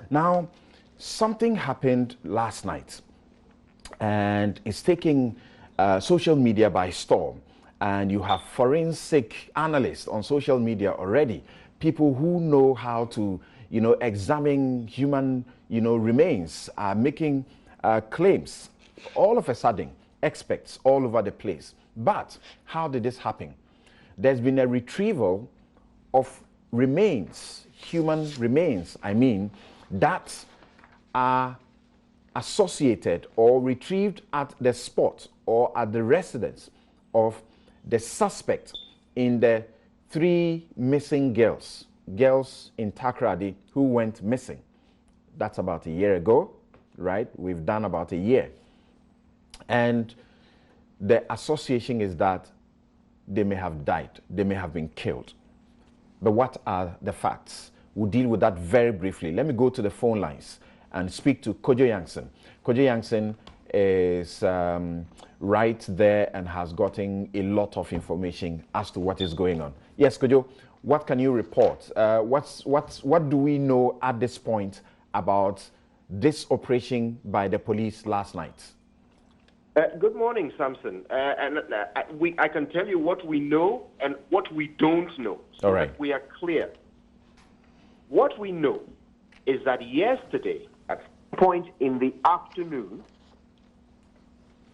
Now, something happened last night, and it's taking social media by storm. And you have forensic analysts on social media already, people who know how to, examine human, remains, making claims. All of a sudden, experts all over the place. But how did this happen? There's been a retrieval of remains, human remains, that are associated or retrieved at the spot or at the residence of the suspect in the 3 missing girls in Taadi who went missing. That's about a year ago, right? We've done about a year. And the association is that they may have died, they may have been killed. But what are the facts? We'll deal with that very briefly. Let me go to the phone lines and speak to Kojo Yankson. Kojo Yankson is right there and has gotten a lot of information as to what is going on. Yes, Kojo, what can you report? What do we know at this point about this operation by the police last night? Good morning, Samson. I can tell you what we know and what we don't know, so all right, that we are clear. What we know is that yesterday, at a point in the afternoon,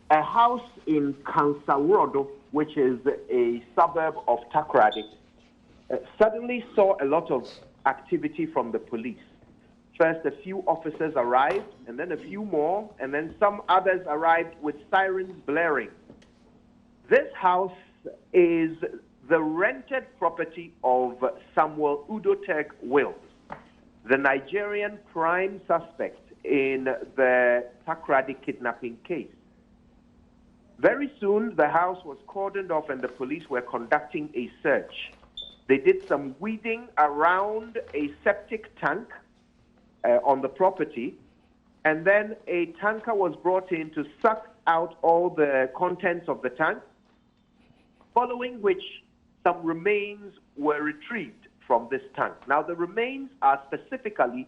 a house in Kansarodo, which is a suburb of Takrady, suddenly saw a lot of activity from the police. First, a few officers arrived, and then a few more, and then some others arrived with sirens blaring. This house is the rented property of Samuel Udotek Wills, the Nigerian prime suspect in the Takrady kidnapping case. Very soon, the house was cordoned off and the police were conducting a search. They did some weeding around a septic tank on the property, and then a tanker was brought in to suck out all the contents of the tank, following which some remains were retrieved from this tank. Now, the remains are specifically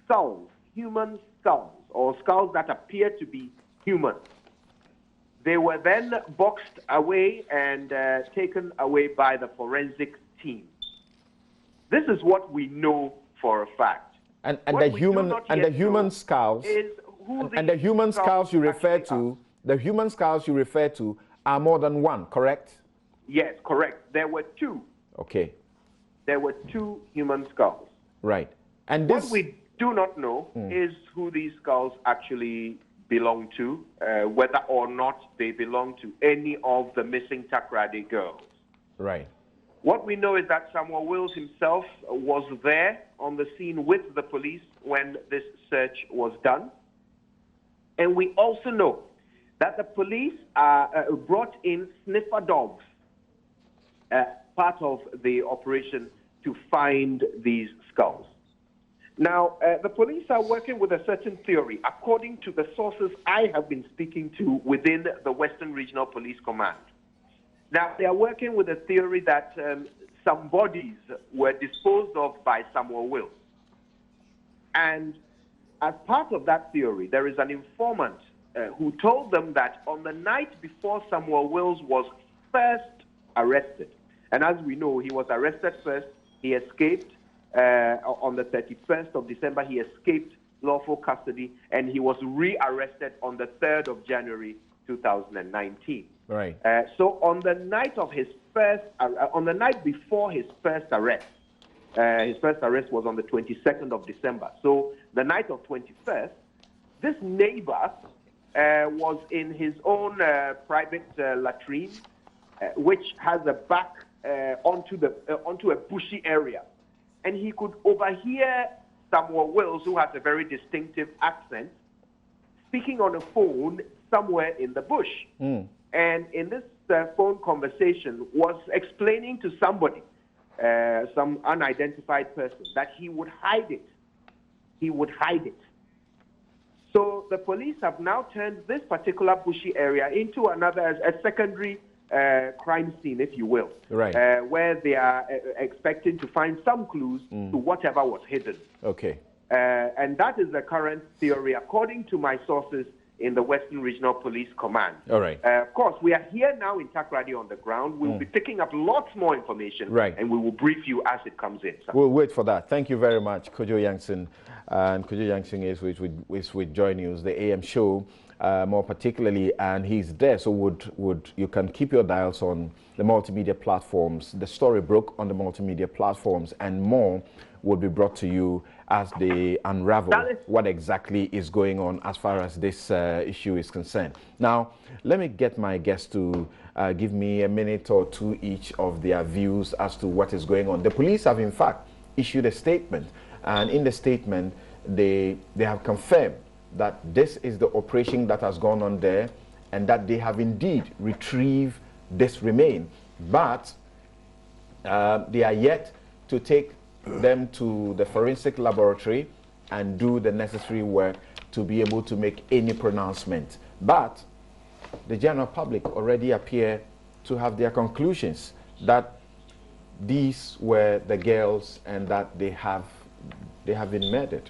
skulls, human skulls, or skulls that appear to be human. They were then boxed away and taken away by the forensic team. This is what we know for a fact. And the human skulls you refer to, the human skulls you refer to are more than one, correct? Yes, correct. There were 2. Okay. There were 2 human skulls. Right. And this, what we do not know is who these skulls actually belong to, whether or not they belong to any of the missing Takrady girls. Right. What we know is that Samuel Wills himself was there on the scene with the police when this search was done. And we also know that the police brought in sniffer dogs, part of the operation to find these skulls. Now, the police are working with a certain theory, according to the sources I have been speaking to within the Western Regional Police Command. Now, they are working with a theory that some bodies were disposed of by Samuel Wills. And as part of that theory, there is an informant who told them that on the night before Samuel Wills was first arrested, and as we know, he was arrested first, he escaped on the 31st of December, he escaped lawful custody, and he was re-arrested on the 3rd of January 2019. Right. So on the night of his first, on the night before his first arrest was on the 22nd of December. So the night of 21st, this neighbor was in his own private latrine, which has a back onto a bushy area, and he could overhear Samuel Wills, who has a very distinctive accent, speaking on a phone somewhere in the bush. And in this phone conversation was explaining to somebody, some unidentified person, that he would hide it. He would hide it. So the police have now turned this particular bushy area into a secondary crime scene, if you will, right. where they are expecting to find some clues to whatever was hidden. Okay. And that is the current theory, according to my sources in the Western Regional Police Command. All right. Of course, we are here now in Takrady on the ground. We'll be picking up lots more information, right, and we will brief you as it comes in. We'll wait for that. Thank you very much, Kojo Yankson. And Kojo Yankson is with Joy News, the AM show, more particularly, and he's there. So would you can keep your dials on the multimedia platforms. The story broke on the multimedia platforms, and more will be brought to you as they unravel what exactly is going on as far as this issue is concerned. Now, let me get my guests to give me a minute or two each of their views as to what is going on. The police have, in fact, issued a statement, and in the statement, they have confirmed that this is the operation that has gone on there, and that they have indeed retrieved this remain, but they are yet to take them to the forensic laboratory and do the necessary work to be able to make any pronouncement. But the general public already appear to have their conclusions that these were the girls and that they have been murdered.